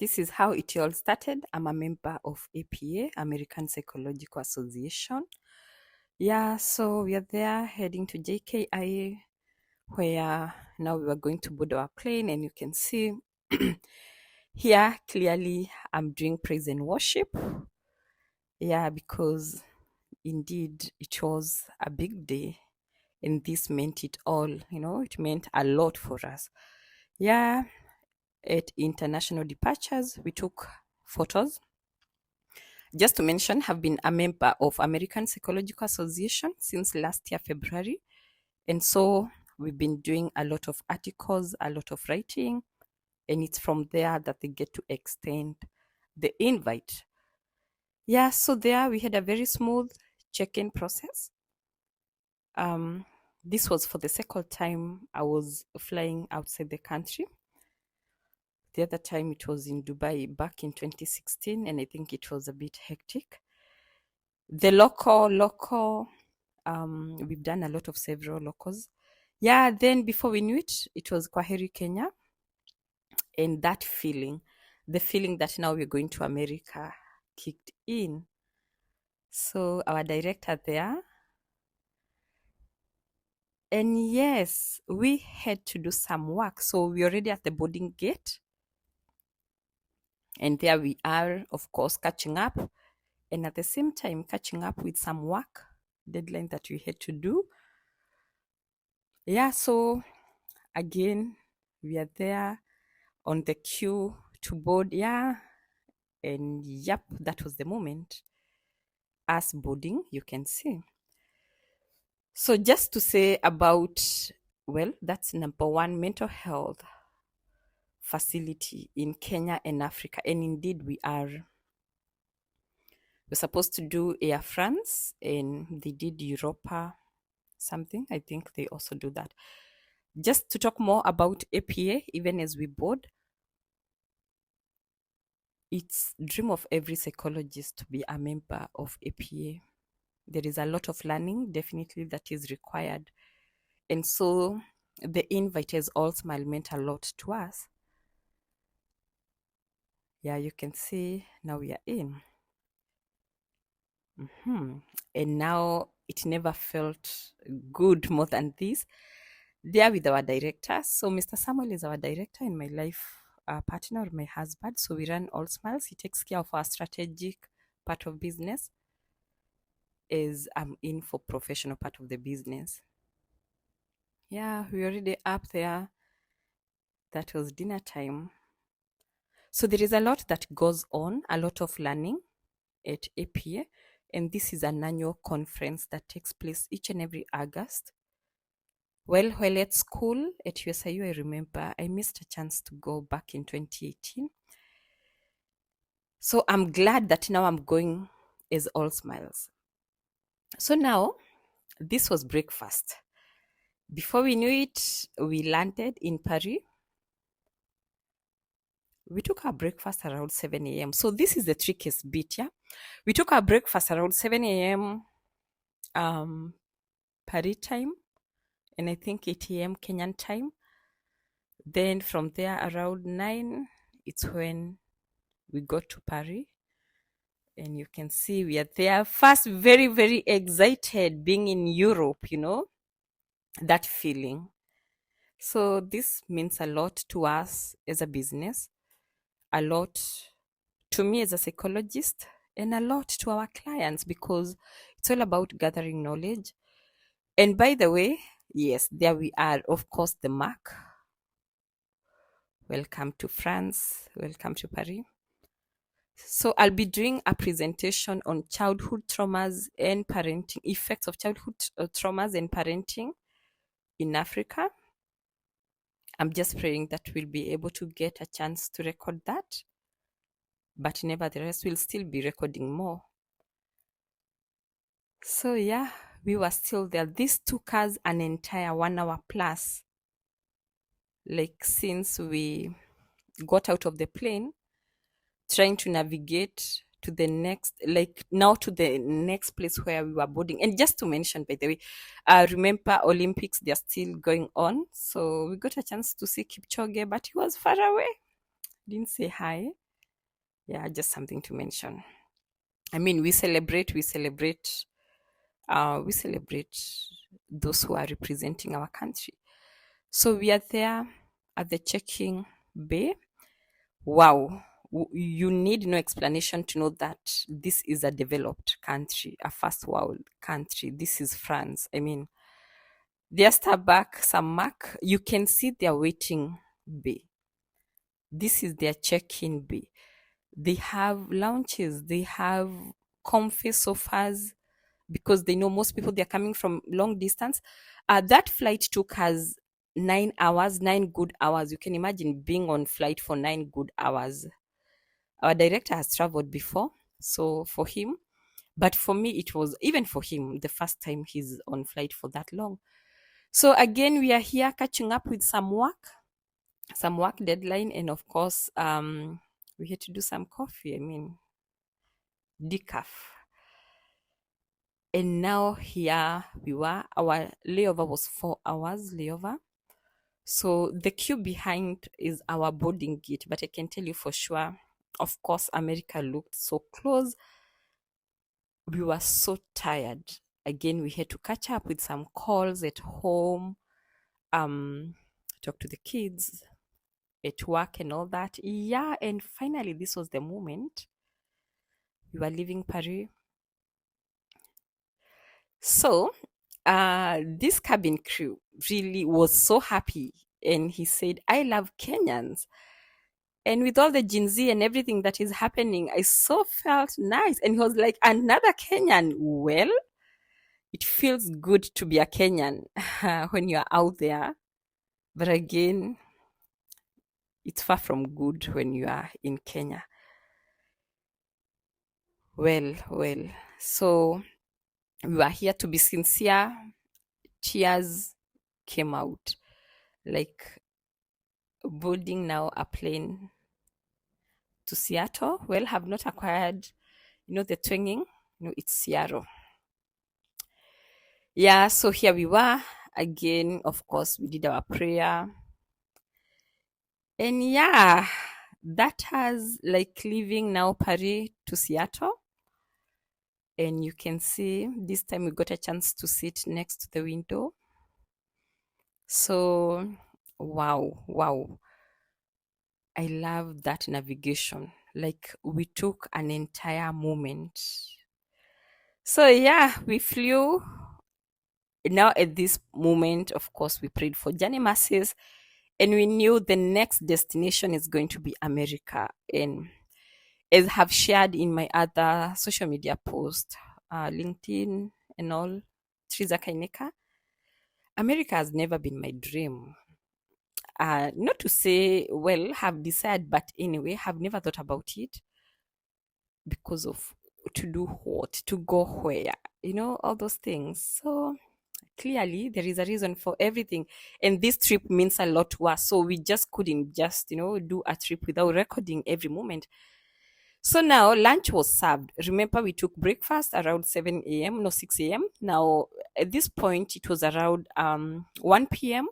This is how it all started. I'm a member of APA, American Psychological Association. Yeah, so we are there heading to JKIA, where now we are going to board our plane, and you can see here clearly I'm doing praise and worship. Yeah, because indeed it was a big day, and this meant it all, it meant a lot for us. Yeah, at international departures, we took photos. Just to mention, have been a member of American Psychological Association since last year, February. And so we've been doing a lot of articles, a lot of writing, and it's from there that they get to extend the invite. Yeah, so there we had a very smooth check-in process. This was for the second time I was flying outside the country. The other time it was in Dubai back in 2016, and I think it was a bit hectic. The local, we've done a lot of several locals. Yeah, then before we knew it, it was Kwaheri Kenya. And that feeling, the feeling that now we're going to America, kicked in. So our director there, and yes, we had to do some work. So we're already at the boarding gate. And there we are, of course, catching up. And at the same time, catching up with some work deadline that we had to do. Yeah, so again, we are there on the queue to board. Yeah, and yep, that was the moment. Us boarding, you can see. So just to say about, well, that's number one, mental health facility in Kenya and Africa. And indeed we're supposed to do Air France, and they did Europa something. I think they also do that. Just to talk more about APA, even as we board, it's dream of every psychologist to be a member of APA. There is a lot of learning, definitely, that is required. And so the invite as all smile meant a lot to us. Yeah, you can see now we are in. And now it never felt good more than this. There with our director. So Mr. Samuel is our director and my life partner, my husband. So we run All Smiles. He takes care of our strategic part of business, as I'm in for professional part of the business. Yeah, we're already up there. That was dinner time. So there is a lot that goes on, a lot of learning at APA. And this is an annual conference that takes place each and every August. Well, while at school at USIU, I remember I missed a chance to go back in 2018. So I'm glad that now I'm going as All Smiles. So now, this was breakfast. Before we knew it, we landed in Paris. We took our breakfast around 7 a.m. So this is the trickiest bit, yeah? We took our breakfast around 7 a.m. Paris time, and I think 8 a.m. Kenyan time. Then from there around 9, it's when we got to Paris. And you can see we are there. First, very, very excited being in Europe, that feeling. So this means a lot to us as a business, a lot to me as a psychologist, and a lot to our clients, because it's all about gathering knowledge. And by the way, yes, there we are, of course, the mark. Welcome to France. Welcome to Paris. So I'll be doing a presentation on childhood traumas and parenting, effects of childhood traumas and parenting in Africa. I'm just praying that we'll be able to get a chance to record that. But nevertheless, we'll still be recording more. So yeah, we were still there. This took us an entire 1 hour plus. Like since we got out of the plane, trying to navigate to the next, like now to the next place where we were boarding. And just to mention, by the way, remember Olympics, they're still going on. So we got a chance to see Kipchoge, but he was far away. Didn't say hi. Yeah, just something to mention. I mean, we celebrate those who are representing our country. So we are there at the check-in bay. Wow, you need no explanation to know that this is a developed country, a first world country. This is France. I mean, their Starbucks, some Mac, you can see their waiting bay. This is their check-in bay. They have lounges, they have comfy sofas because they know most people they're coming from long distance. That flight took us 9 hours, 9 good hours. You can imagine being on flight for 9 good hours. Our director has traveled before, so for him, but for me, it was even for him the first time he's on flight for that long. So again, we are here catching up with some work deadline, and of course, we had to do some coffee. I mean, decaf. And now here we were. Our layover was 4 hours layover. So the queue behind is our boarding gate, but I can tell you for sure, of course, America looked so close. We were so tired. Again, we had to catch up with some calls at home, talk to the kids at work and all that. Yeah, and finally, this was the moment we were leaving Paris. So, this cabin crew really was so happy, and he said, "I love Kenyans." And with all the Gen Z and everything that is happening, I so felt nice. And he was like, "Another Kenyan." Well, it feels good to be a Kenyan when you're out there. But again, it's far from good when you are in Kenya. Well. So we were here to be sincere. Tears came out. Like boarding now a plane to Seattle. Well, have not acquired, the twanging. It's Seattle. Yeah, so here we were. Again, of course, we did our prayer. And yeah, that has like leaving now Paris to Seattle. And you can see this time we got a chance to sit next to the window. So, wow. I love that navigation. Like we took an entire moment. So yeah, we flew. Now at this moment, of course, we prayed for journey masses, and we knew the next destination is going to be America. And as I have shared in my other social media post, LinkedIn and all, Triza Kaineka, America has never been my dream. Not to say, well, have decided, but anyway, have never thought about it because of to do what, to go where, all those things. So clearly there is a reason for everything. And this trip means a lot to us. So we just couldn't just, do a trip without recording every moment. So now lunch was served. Remember, we took breakfast around 7 a.m., no, 6 a.m. Now, at this point, it was around 1 p.m.,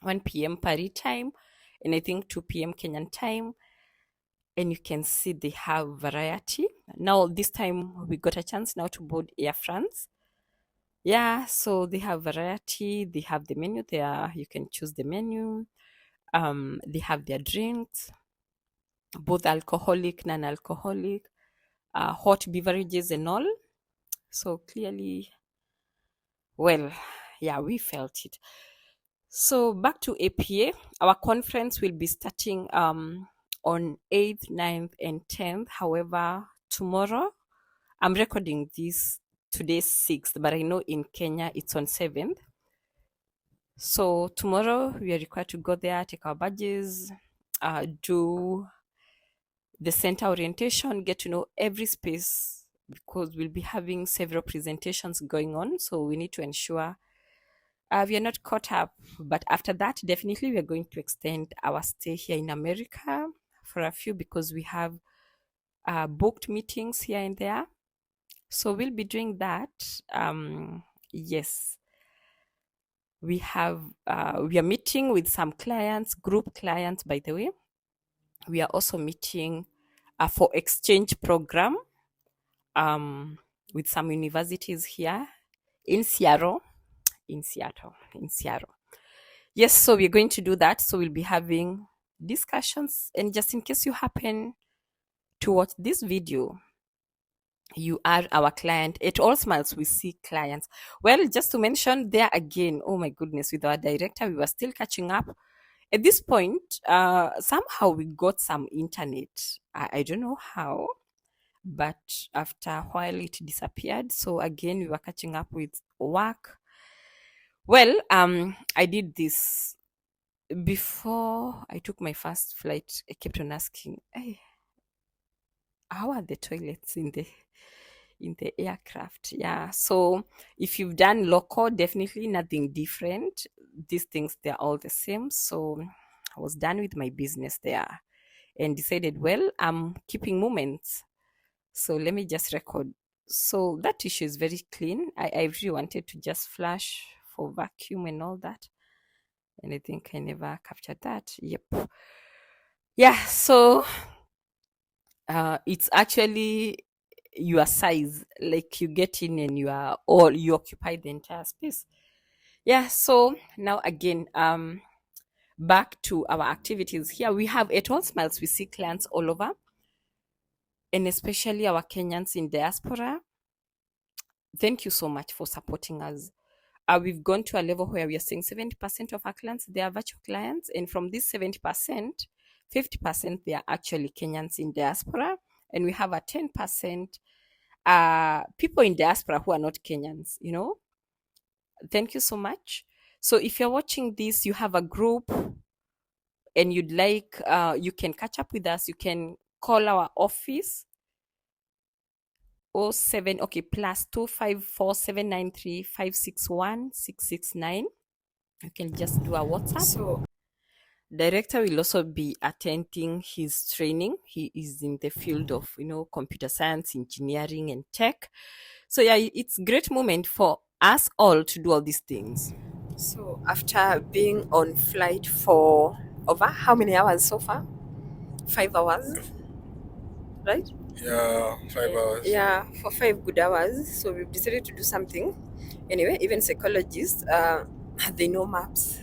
1 p.m. Paris time, and I think 2 p.m. Kenyan time. And you can see they have variety. Now, this time, we got a chance now to board Air France. Yeah, so they have variety. They have the menu there. You can choose the menu. They have their drinks, both alcoholic, non-alcoholic, hot beverages and all. So clearly, well, yeah, we felt it. So back to APA, our conference will be starting on 8th, 9th, and 10th. However, tomorrow, I'm recording this today 6th, but I know in Kenya it's on 7th. So tomorrow we are required to go there, take our badges, do the center orientation, get to know every space because we'll be having several presentations going on. So we need to ensure we are not caught up. But after that, definitely we are going to extend our stay here in America for a few because we have booked meetings here and there. So we'll be doing that. Yes. We are meeting with some clients, group clients, by the way. We are also meeting for exchange program with some universities here in Seattle. Yes, so we're going to do that. So we'll be having discussions. And just in case you happen to watch this video, you are our client. At All Smiles, we see clients. Well, just to mention there again, oh my goodness, with our director, we were still catching up. At this point, somehow we got some internet. I don't know how, but after a while it disappeared. So again, we were catching up with work. Well, I did this before I took my first flight. I kept on asking, hey, how are the toilets in the aircraft? Yeah. So if you've done local, definitely nothing different. These things, they're all the same. So I was done with my business there and decided, well, I'm keeping moments. So let me just record. So that tissue is very clean. I really wanted to just flash for vacuum and all that. And I think I never captured that. Yep. Yeah. So it's actually your size, like you get in and you occupy the entire space. Yeah, so now again, back to our activities. Here we have at All Smiles, we see clients all over, and especially our Kenyans in diaspora. Thank you so much for supporting us. We've gone to a level where we are seeing 70% of our clients, they are virtual clients, and from this 70%, 50% they are actually Kenyans in diaspora, and we have a 10% people in diaspora who are not Kenyans, Thank you so much. So if you're watching this, you have a group and you'd like, you can catch up with us. You can call our office 07, okay, +254-793-561-669. You can just do a WhatsApp. So director will also be attending his training. He is in the field of, computer science, engineering, and tech. So yeah, it's a great moment for us all to do all these things. So after being on flight for over how many hours so far? 5 hours, right? Yeah, 5 hours. Yeah, for 5 good hours. So we've decided to do something. Anyway, even psychologists, they know maps.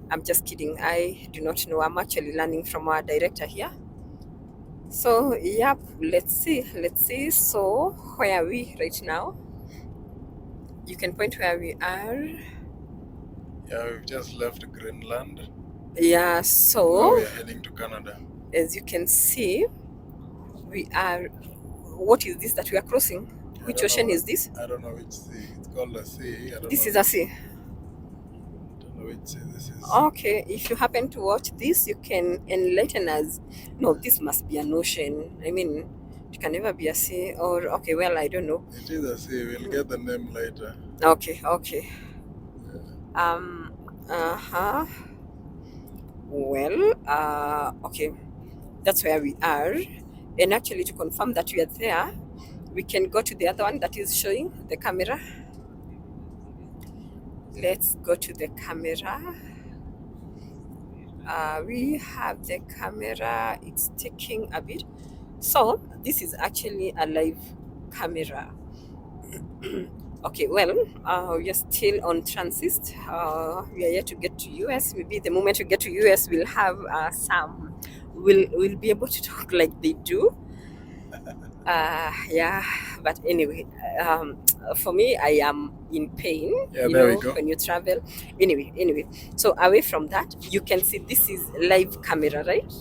I'm just kidding. I do not know. I'm actually learning from our director here. So, yep, let's see. So, where are we right now? You can point where we are. Yeah, we've just left Greenland. Yeah, Now so we are heading to Canada. as you can see, we are. What is this that we are crossing? Which ocean is this? I don't know which sea. It's called a sea. This is a sea. I don't know which sea this is. Okay, if you happen to watch this, you can enlighten us. No, this must be an ocean. I mean, it can never be a sea. Or, okay, well, I don't know. It is a sea. We'll get the name later. Okay. Yeah. Well, okay, that's where we are. And actually, to confirm that we are there, we can go to the other one that is showing the camera. Let's go to the camera. We have the camera. It's taking a bit. So this is actually a live camera. Okay, well, we are still on transit. We are yet to get to US. Maybe the moment we get to US, we'll have we'll be able to talk like they do. Yeah, but anyway, for me, I am in pain. Yeah, there we go. When you travel. Anyway, so away from that, you can see this is live camera, right?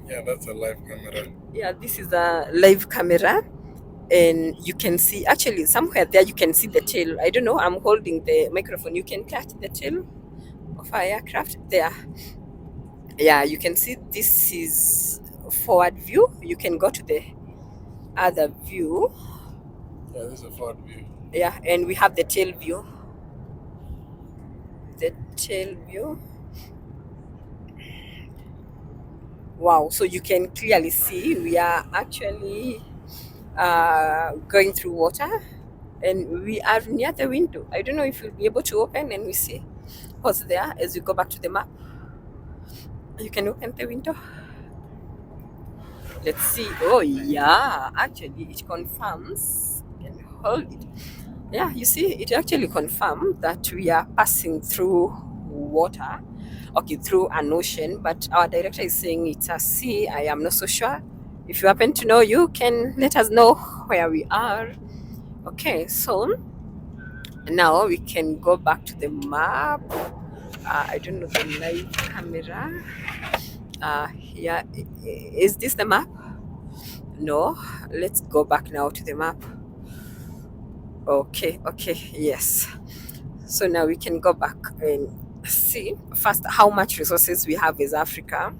Yeah, that's a live camera. Yeah, this is a live camera. And you can see, actually, somewhere there you can see the tail. I don't know, I'm holding the microphone. You can catch the tail of our aircraft there. Yeah, you can see this is forward view. You can go to the other view. Yeah, this is a forward view. Yeah, and we have the tail view. The tail view. Wow, so you can clearly see we are actually going through water, and we are near the window. I don't know if you'll be able to open and we see what's there as we go back to the map. You can open the window. Let's see. Oh yeah, actually it confirms. Can we hold it? Yeah, you see, it actually confirmed that we are passing through water, okay, through an ocean, but our director is saying it's a sea. I am not so sure. If you happen to know, you can let us know where we are. Okay, so now we can go back to the map. I don't know the live camera. Here, is this the map? No, let's go back now to the map. Okay, yes. So now we can go back and see first how much resources we have as Africa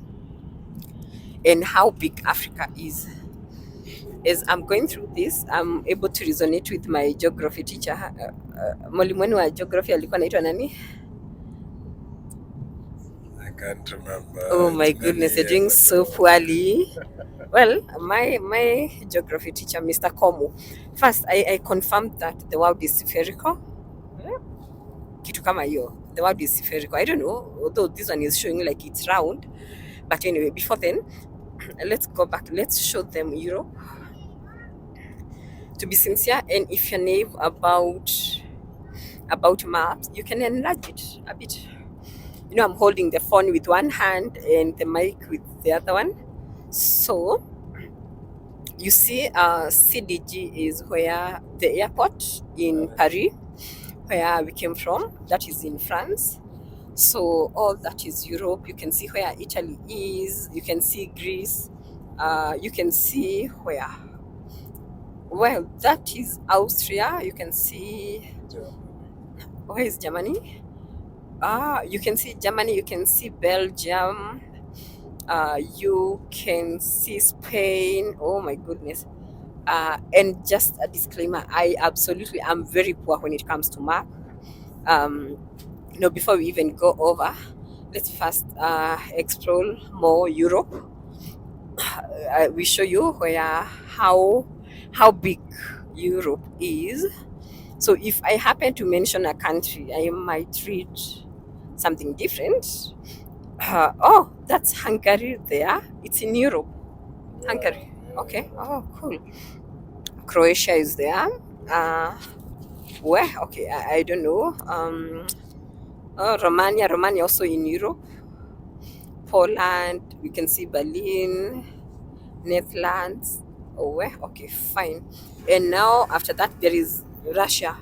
and how big Africa is. As I'm going through this, I'm able to resonate with my geography teacher. Mwalimu wenu wa geography alikuwa anaitwa nani? I can't remember. Oh my It's many goodness, you're years doing ago. so poorly. Well, my geography teacher, Mr. Komu, first I confirmed that the world is spherical. Kitu kama hiyo. The world is spherical. I don't know, although this one is showing like it's round. But anyway, before then, let's go back. Let's show them Europe. To be sincere, and if you're naive about maps, you can enlarge it a bit. You know, I'm holding the phone with one hand and the mic with the other one. So you see, CDG is where the airport in Paris, where we came from. That is in France. So all that is Europe. You can see where Italy is. You can see Greece. You can see where. Well, that is Austria. You can see. Where is Germany? You can see Germany. You can see Belgium. You can see Spain. Oh my goodness. And just a disclaimer, I absolutely am very poor when it comes to map. Before we even go over, let's first explore more Europe. We show you how big Europe is. So if I happen to mention a country, I might read something different. Oh, that's Hungary there. It's in Europe. Hungary. Okay. Oh, cool. Croatia is there. Where? Okay, I don't know. Romania also in Europe. Poland, we can see Berlin, Netherlands. Oh, where? Okay, fine. And now after that there is Russia.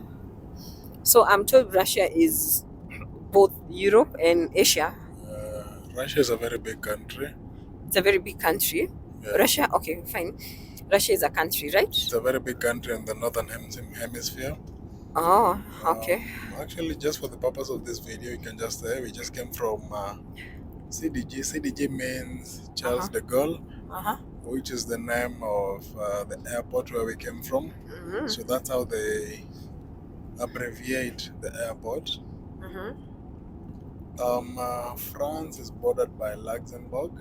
So I'm told Russia is both Europe and Asia. Russia is a very big country. It's a very big country. Yeah. Russia, okay, fine. Russia is a country, right? It's a very big country in the northern hemisphere. Oh, okay. Actually, just for the purpose of this video, you can just say we just came from CDG. CDG means Charles de Gaulle, which is the name of the airport where we came from. So that's how they abbreviate the airport. France is bordered by Luxembourg.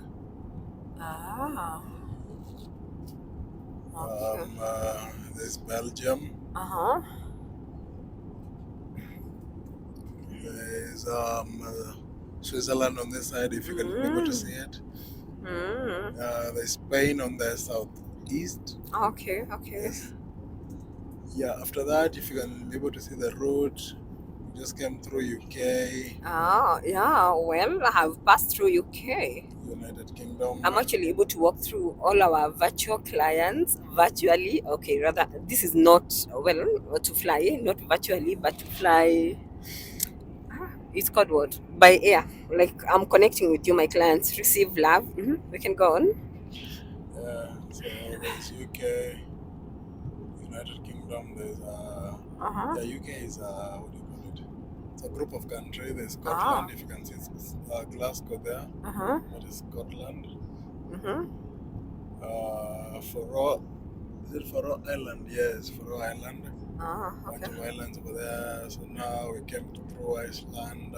Okay. There's Belgium. There's Switzerland on this side, if you can be able to see it. There's Spain on the southeast. Okay. Yes. Yeah, after that, if you can be able to see the route, we just came through UK. Yeah, well, I have passed through UK. United Kingdom. I'm actually able to walk through all our virtual clients virtually. Okay, rather, this is not, well, to fly, not virtually, but to fly. It's called what? By air. Like I'm connecting with you, my clients. Receive love. We can go on. Yeah, so there's UK, United Kingdom, there's UK is what do you call it? It's a group of countries. There's Scotland, if you can see it's Glasgow there. That is Scotland. Is it Faroe Island? Yes, Faroe Island. Bunch of islands over there. So now we came through Iceland.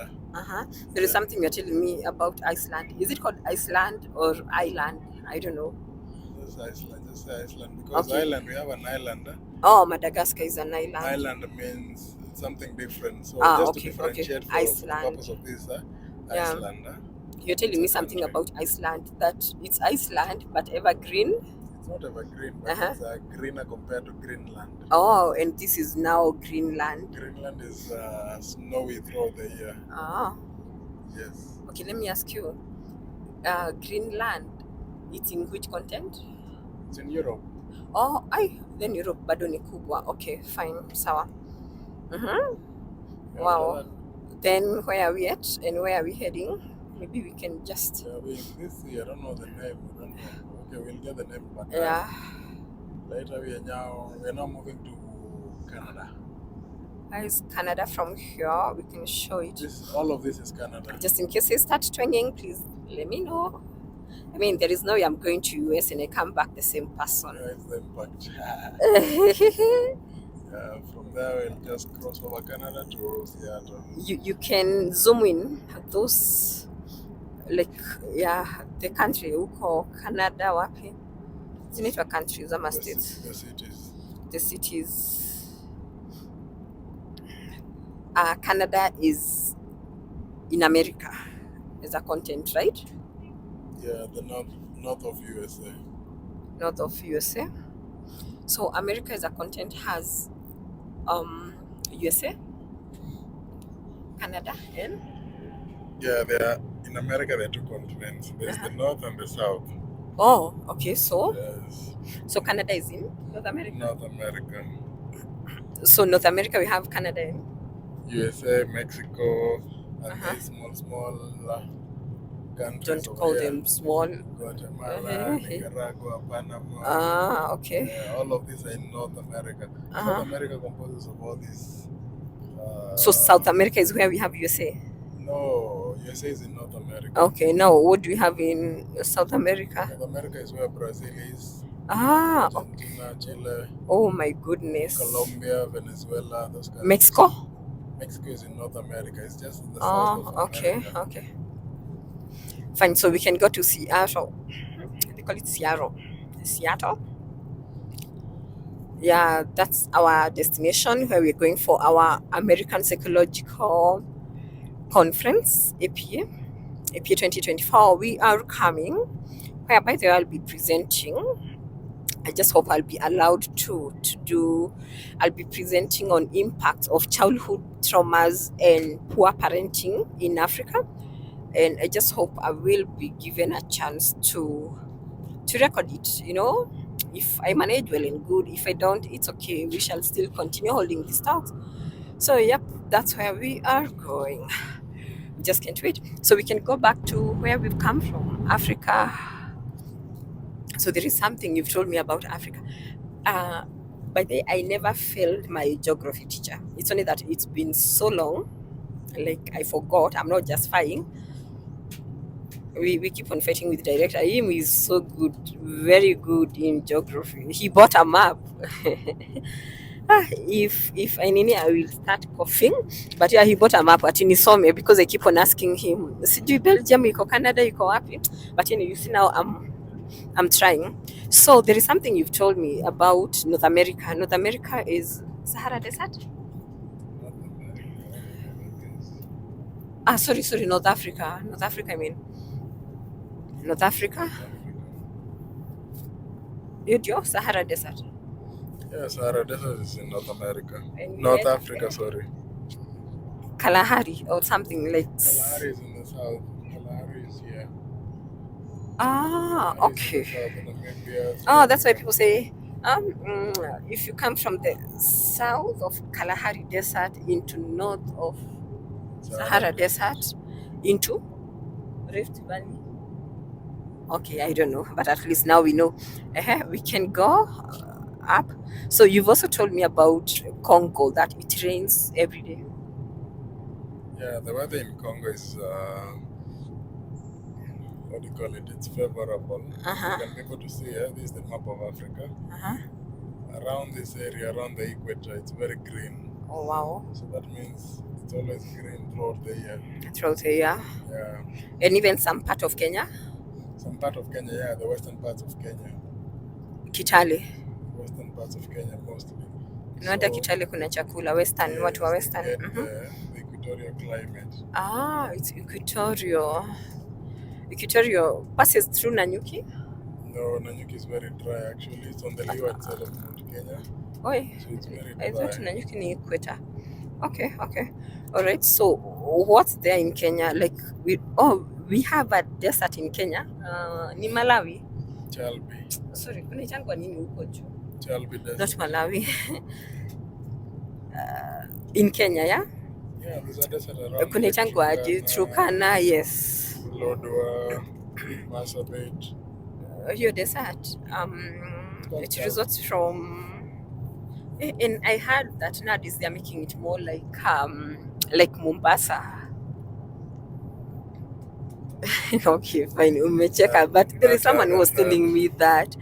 There is something you're telling me about Iceland. Is it called Iceland or Island? I don't know. Just Iceland. Just Iceland. Because Island, we have an island. Oh, Madagascar is an island. Island means something different. So just to differentiate for the purpose of this, Iceland. You're telling me something about Iceland, that it's Iceland but evergreen. It's not evergreen, but it's greener compared to Greenland. Oh, and this is now Greenland. Greenland is snowy throughout the year. Ah. Yes. Okay, let me ask you. Greenland, it's in which continent? It's in Europe. Oh, then Europe bado ni kubwa. Okay, fine, sawa. Wow. Then where are we at and where are we heading? Maybe we can just... this year, I don't know the name. I don't know. Okay, we'll get the name, but later we're now moving to Canada. Where is Canada from here? We can show it. All of this is Canada. Just in case you start twanging, please let me know. I mean, there is no way I'm going to US and I come back the same person. Yeah, it's the impact. From there, we'll just cross over Canada to Seattle. You can zoom in those, like, the country uko Canada wapi? Zinaitwa countries ama states? The cities. The cities. Canada is in America as a continent, right? Yeah, the north of USA. North of USA. So America as a continent has USA, Canada, and in America there are two continents. There's the north and the south. Oh, okay. So yes. So Canada is in North America. North America. So North America we have Canada and USA, Mexico, and the small countries. Don't call them small. Guatemala, Nicaragua, Panama. Okay. All of these are in North America. North America composes of all these. So South America is where we have USA? No, USA is in North America. Okay, now what do we have in South America? South America is where Brazil is. Argentina, Chile. Oh my goodness. Colombia, Venezuela, those countries. Mexico? Mexico is in North America. It's just in the south of America. Okay. Fine, so we can go to Seattle. They call it Seattle. Seattle? Yeah, that's our destination where we're going for our American Psychological Conference, APA 2024. We are coming, whereby there I'll be presenting. I just hope I'll be allowed I'll be presenting on impacts of childhood traumas and poor parenting in Africa. And I just hope I will be given a chance to record it, If I manage well and good, if I don't, it's okay. We shall still continue holding these talks. So, yep, that's where we are going. Just can't wait. So we can go back to where we've come from, Africa. So there is something you've told me about Africa. By the way, I never failed my geography teacher. It's only that it's been so long, like I forgot. I'm not just fighting. We keep on fighting with director. Him is so good, very good in geography. He bought a map. If I need, I will start coughing. But yeah, he bought a map at Unisome because I keep on asking him, "Sijui Belgium iko, Canada iko wapi?" But you see now I'm trying. So there is something you've told me about North America. North America is Sahara Desert? Sorry, North Africa. North Africa, I mean. North Africa? You're Sahara Desert? Yeah, Sahara Desert is in North America. North Africa, sorry. Kalahari or something like... Kalahari is in the south. Kalahari is here. Okay. Oh, that's why people say, if you come from the south of Kalahari Desert into north of Sahara Desert into Rift Valley. Okay, I don't know, but at least now we know. We can go up. So you've also told me about Congo, that it rains every day. Yeah, the weather in Congo is what do you call it? It's favorable. You can be able to see this is the map of Africa. Around this area, around the equator, it's very green. Oh wow! So that means it's always green throughout the year. Throughout the year. Yeah. And even some part of Kenya. Some part of Kenya, yeah, the western parts of Kenya. Kitale. Western parts of Kenya mostly. Hata Kitale kuna chakula western, watu wa western. The equatorial climate. It's equatorial. Equatorial passes through Nanyuki? No, Nanyuki is very dry actually. It's on the leeward side of Mount Kenya. Oi, So it's very I thought dry. Nanyuki ni equator. Okay. All right. So what's there in Kenya? Like we have a desert in Kenya. Ni Malawi. Chalbi. Sorry, kunaitangwa nini huko juu? Chalbi desert. Not Malawi. In Kenya, yeah? Yeah, there's a desert around. Kunaitangwa Turkana, yes. Lodwar, Marsabit. Your desert. It results from. And I heard that nowadays they're making it more like Mombasa. Okay, fine, umecheka, but there is someone who was telling me that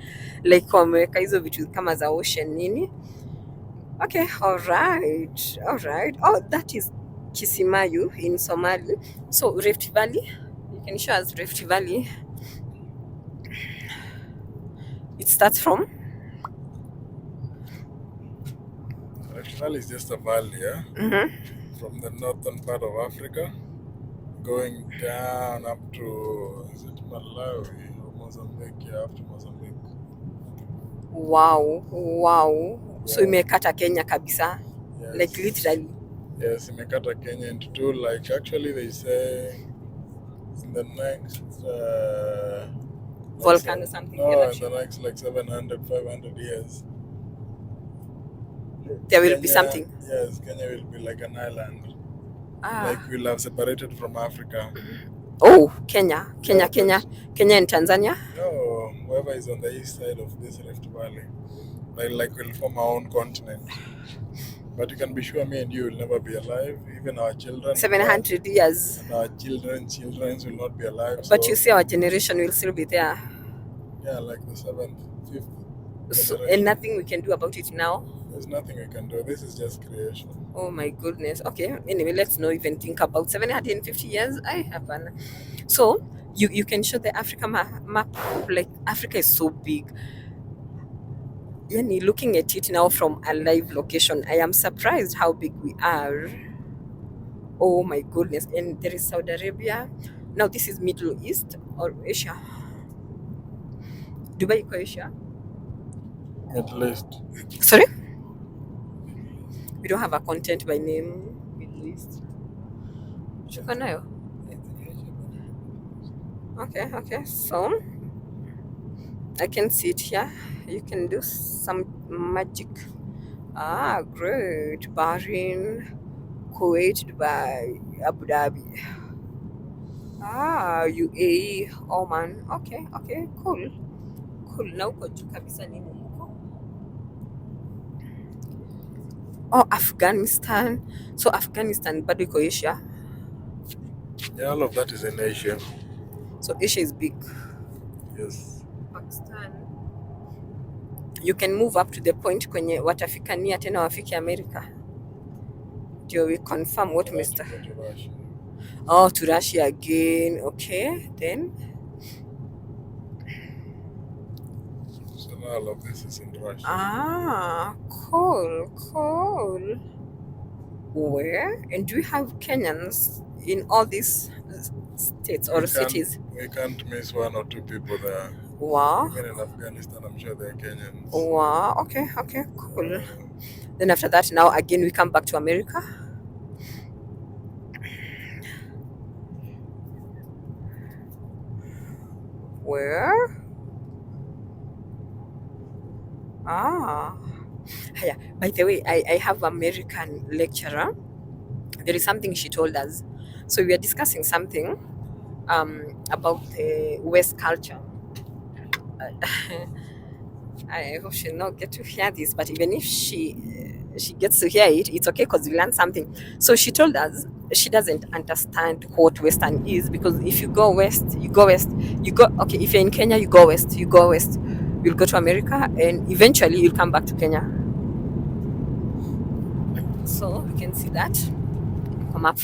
like wameweka hizo vitu kama za ocean nini. Okay, all right. Oh, that is Kisimayu in Somali. So Rift Valley, you can show us Rift Valley. It starts from? Rift Valley is just a valley, yeah? Mm-hmm. From the northern part of Africa, going down up to, is it Malawi or Mozambique? Yeah, up to Mozambique. Wow. So imekata Kenya kabisa? Yes. Like literally? Yes, imekata Kenya into two. Like actually they say in the next... volcano or something? No, in the next like 700, 500 years. There will be something? Yes, Kenya will be like an island. Like we'll have separated from Africa. Oh, Kenya and Tanzania? No, whoever is on the east side of this Rift Valley, like we'll form our own continent. But you can be sure me and you will never be alive. Even our children. 700 years. And our children will not be alive. But so, you see our generation will still be there. Yeah, like the 7th, 5th. So, and nothing we can do about it now? There's nothing we can do. This is just creation. Oh my goodness. Okay. Anyway, let's not even think about 750 years. I happen. So you can show the Africa map. Like Africa is so big. Yani, looking at it now from a live location, I am surprised how big we are. Oh my goodness. And there is Saudi Arabia. Now this is Middle East or Asia. Dubai iko Asia? Middle East. Sorry? We don't have a content by name Middle East. Nayo? Okay. So I can see it here. You can do some magic. Great. Bahrain, Kuwait, Dubai, Abu Dhabi. UAE, Oman. Okay, cool. Na uko juu kabisa nini huko? Oh, Afghanistan. So Afghanistan bado iko Asia? Yeah, all of that is in Asia. So Asia is big. Yes. Pakistan. You can move up to the point kwenye watafikania tena wafike America. Do we confirm what Mr. Oh, to Russia again. Okay, then. So now all of this is in Russia. Cool. Where? And do we have Kenyans in all these states or cities? We can't miss one or two people there. Wow. Even in Afghanistan, I'm sure they're Kenyans. Wow. Okay, cool. Then after that, now again we come back to America. Where? Yeah. By the way, I have American lecturer. There is something she told us. So we are discussing something about the West culture. I hope she'll not get to hear this, but even if she gets to hear it, it's okay because we learned something. So she told us she doesn't understand what Western is, because if you go west, okay, if you're in Kenya, you go west, you'll go to America, and eventually you'll come back to Kenya. So we can see that come up.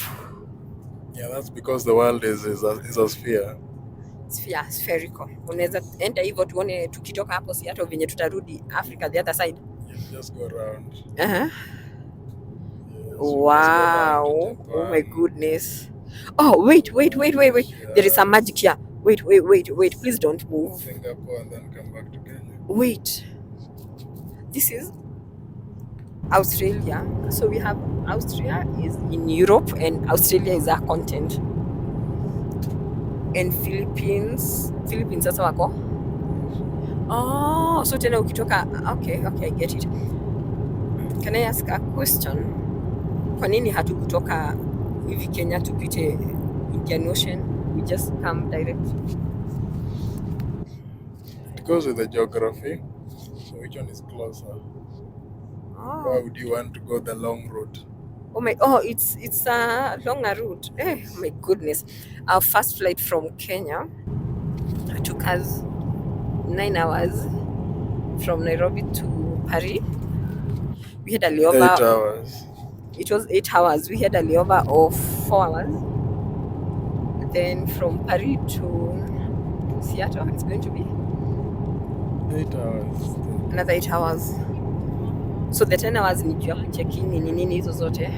Yeah, that's because the world is a sphere. Spherical. Unaweza enda hivyo tuone tukitoka hapo si hata venye tutarudi Africa the other side. You just go around. Yes, wow. Oh my goodness. Oh, wait. Yeah. There is some magic here. Wait, please don't move. Singapore and then come back to Kenya. Wait, this is Australia. So we have Austria is in Europe and Australia is our continent. And Philippines sasa wako. Oh, so tena ukitoka. Okay, I get it. Can I ask a question? Kwa nini hatukutoka hivi Kenya tupite Indian Ocean? We just come direct. It goes with the geography. So which one is closer? Oh. Why would you want to go the long route? It's a longer route. My goodness. Our first flight from Kenya took us 9 hours from Nairobi to Paris. We had a layover. 8 hours. It was 8 hours. We had a layover of 4 hours. Then from Paris to Seattle, it's going to be 8 hours. Another 8 hours. So the 10 hours ni juu kucheck-in nini hizo zote.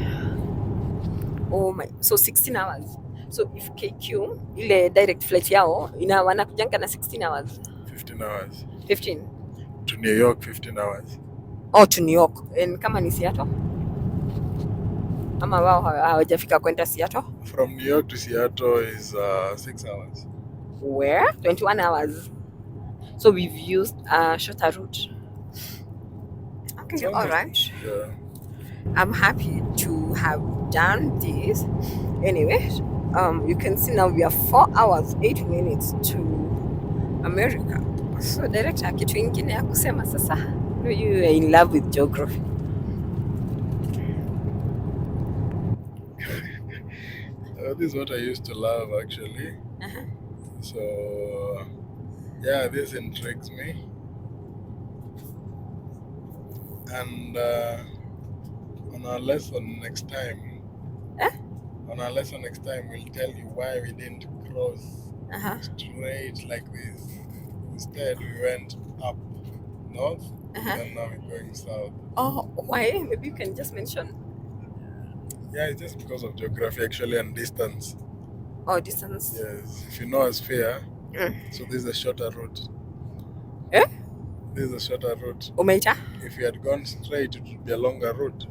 Oh my, so 16 hours. So if KQ ile direct flight yao wanakujanga na 16 hours. 15 hours. 15. To New York 15 hours. Oh, to New York. And kama ni Seattle? Ama wao hawajafika kwenda Seattle? From New York to Seattle is 6 hours. Where? 21 hours. So we've used a shorter route. Okay, all right. Yeah. I'm happy to have done this. Anyway, you can see now we are 4 hours 8 minutes to America. So director, kitu ingine ya kusema sasa. You are in love with geography. This is what I used to love actually. So yeah, this intrigues me. And on our lesson next time, we'll tell you why we didn't cross straight like this. Instead, we went up north, and now we're going south. Oh, why? Maybe you can just mention. Yeah, it's just because of geography actually and distance. Oh, distance. Yes, if you know a sphere, so this is a shorter route. This is a shorter route. Umeita? If you had gone straight, it would be a longer route.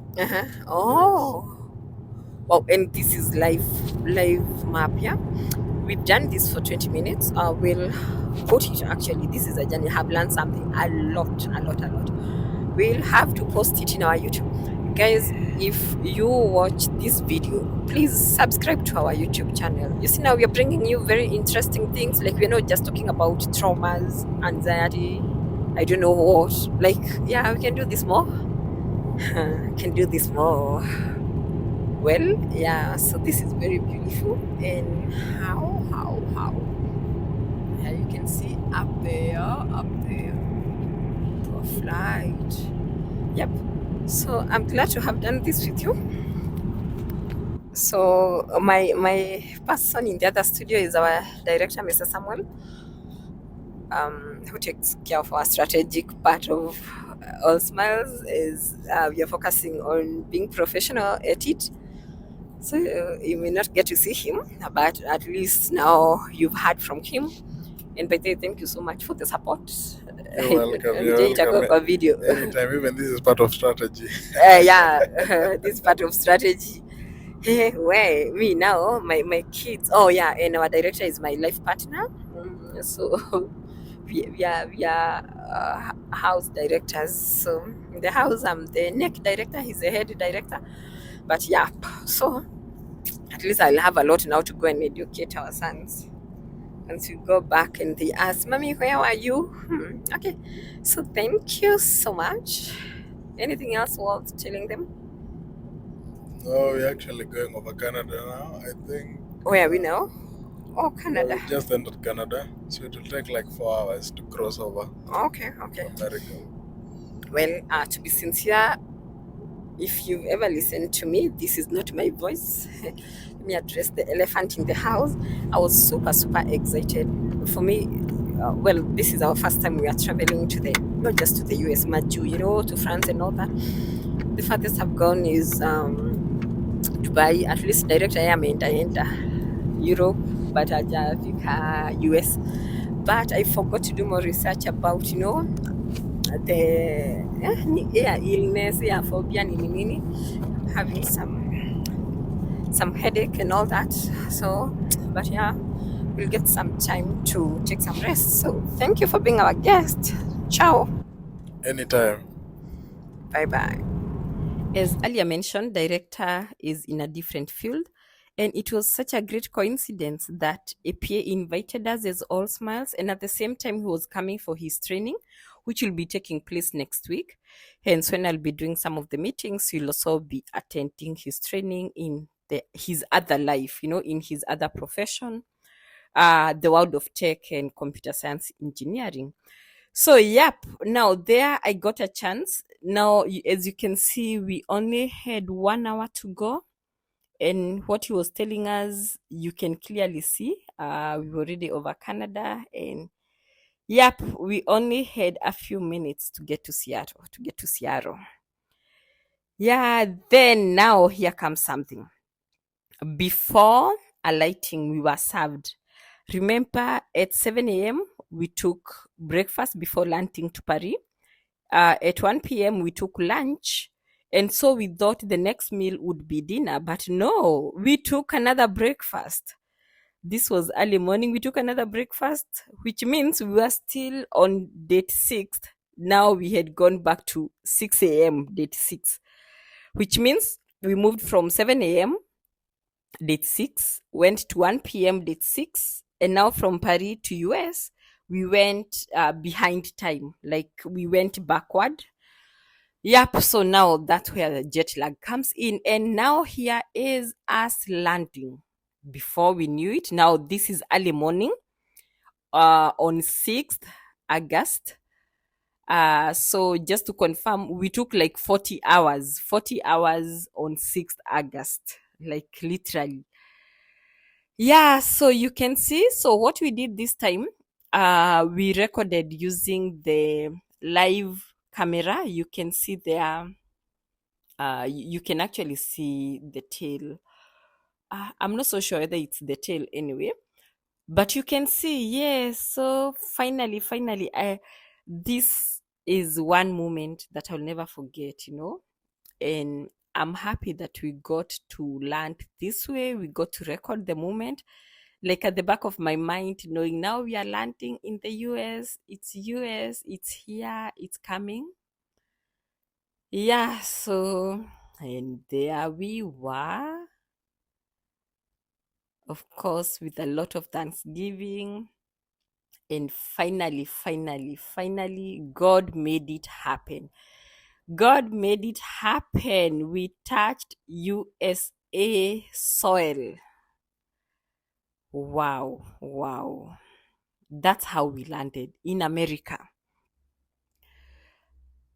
Oh. Yes. Wow, and this is live map, yeah? We've done this for 20 minutes. We'll put it actually. This is a journey. I have learned something a lot. We'll have to post it in our YouTube. Guys, if you watch this video, please subscribe to our YouTube channel. You see, now we are bringing you very interesting things. Like, we're not just talking about traumas, anxiety, I don't know what. Like, yeah, we can do this more. Well, yeah, so this is very beautiful. And how you can see up there to a flight. Yep. So I'm glad to have done this with you. So my person in the other studio is our director, Mr. Samuel, who takes care of our strategic part of All Smiles. Is we are focusing on being professional at it. So you may not get to see him, but at least now you've heard from him. And by the way, thank you so much for the support. You're welcome. Video. Anytime, even this is part of strategy. Yeah, this is part of strategy. Where me now, my kids. Oh yeah, and our director is my life partner. So we are house directors. So in the house, I'm the neck director. He's the head director. But yeah, so at least I'll have a lot now to go and educate our sons. Once we go back and they ask, Mommy, where are you? Okay, so thank you so much. Anything else worth telling them? No, we're actually going over Canada now, I think. Where are we now? Oh, Canada. We just entered Canada, so it will take like 4 hours to cross over. Okay. America. Well, to be sincere, if you've ever listened to me, this is not my voice. Let me address the elephant in the house. I was super excited. For me, well, this is our first time we are traveling to not just to the US, Maju, to France and all that. The farthest I've gone is Dubai. At least direct I enter Europe, but hajafika US. But I forgot to do more research about, the illness, phobia, having some headache and all that. So, but yeah, we'll get some time to take some rest. So thank you for being our guest. Ciao. Anytime. Bye bye. As earlier mentioned, director is in a different field, and it was such a great coincidence that APA invited us as All Smiles, and at the same time, he was coming for his training, which will be taking place next week. Hence, when I'll be doing some of the meetings, he'll also be attending his training in his other life, in his other profession, the world of tech and computer science engineering. So, yep. Now, there I got a chance. Now, as you can see, we only had 1 hour to go. And what he was telling us, you can clearly see. We were already over Canada. And, yep, we only had a few minutes to get to Seattle. Yeah, then now here comes something. Before alighting, we were served. Remember, at 7 a.m., we took breakfast before landing to Paris. At 1 p.m., we took lunch. And so we thought the next meal would be dinner. But no, we took another breakfast. This was early morning. We took another breakfast, which means we were still on date 6. Now we had gone back to 6 a.m., date 6, which means we moved from 7 a.m., date 6, went to 1 p.m., date 6, and now from Paris to US, we went behind time, like we went backward. Yep, so now that's where the jet lag comes in. And now here is us landing. Before we knew it, now this is early morning on 6th August. So just to confirm, we took like 40 hours on 6th August, like literally. Yeah, so you can see. So what we did this time, we recorded using the live camera. You can see there. You can actually see the tail. I'm not so sure whether it's the tail anyway, but you can see. Yes. So finally, this is one moment that I'll never forget. And I'm happy that we got to land this way. We got to record the moment, like at the back of my mind, knowing now we are landing in the US. It's US. It's here. It's coming. Yeah. So, and there we were. Of course, with a lot of thanksgiving. And finally, God made it happen. God made it happen. We touched USA soil. Wow. That's how we landed in America.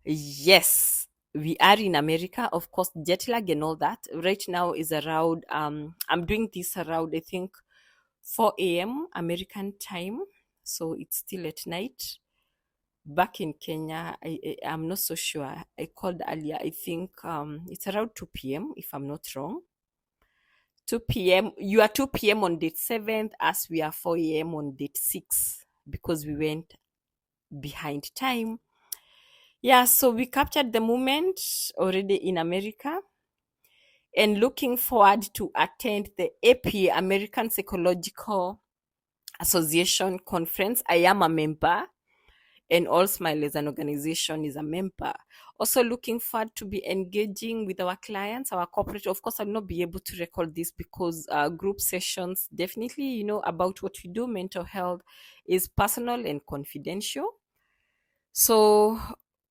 Yes, we are in America. Of course, jet lag and all that. Right now is around, I'm doing this around, I think, 4 a.m. American time. So it's still at night. Back in Kenya, I'm not so sure. I called earlier. I think it's around 2 p.m. if I'm not wrong. 2 p.m. You are 2 p.m. on date 7th, as we are 4 a.m. on date 6 because we went behind time. Yeah, so we captured the moment already in America and looking forward to attend the APA, American Psychological Association conference. I am a member, and All Smile as an organization is a member. Also looking forward to be engaging with our clients, our corporate. Of course, I'll not be able to record this because group sessions, definitely, about what we do, mental health is personal and confidential. So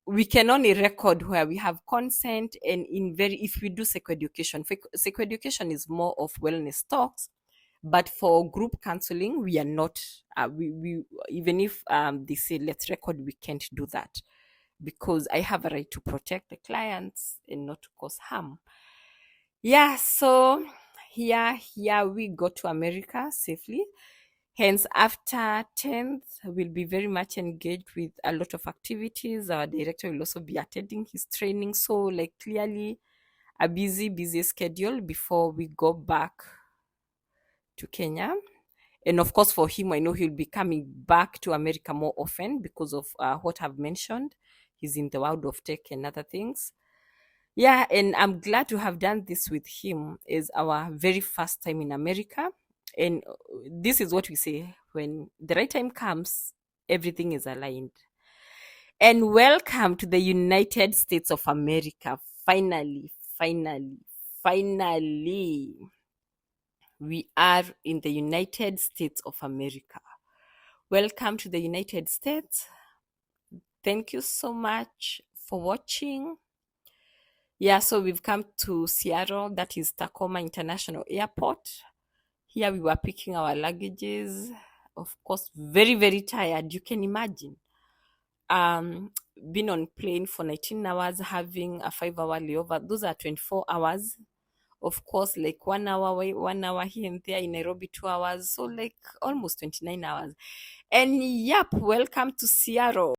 we can only record where we have consent, and if we do psychoeducation. Psychoeducation is more of wellness talks, but for group counseling, we are not. We even if they say let's record, we can't do that because I have a right to protect the clients and not to cause harm. Yeah, so here we go to America safely. Hence, after 10th, we'll be very much engaged with a lot of activities. Our director will also be attending his training. So, like, clearly a busy schedule before we go back to Kenya. And of course, for him, I know he'll be coming back to America more often because of what I've mentioned. He's in the world of tech and other things. Yeah, and I'm glad to have done this with him. Is our very first time in America. And this is what we say: when the right time comes, everything is aligned. And welcome to the United States of America. Finally, finally, finally, we are in the United States of America. Welcome to the United States. Thank you so much for watching. Yeah, so we've come to Seattle, that is Tacoma International Airport. Here we were picking our luggages. Of course, very, very tired. You can imagine. Been on plane for 19 hours, having a 5-hour layover. Those are 24 hours. Of course, like 1 hour away, 1 hour here and there. In Nairobi, 2 hours. So like almost 29 hours. And yep, welcome to Seattle.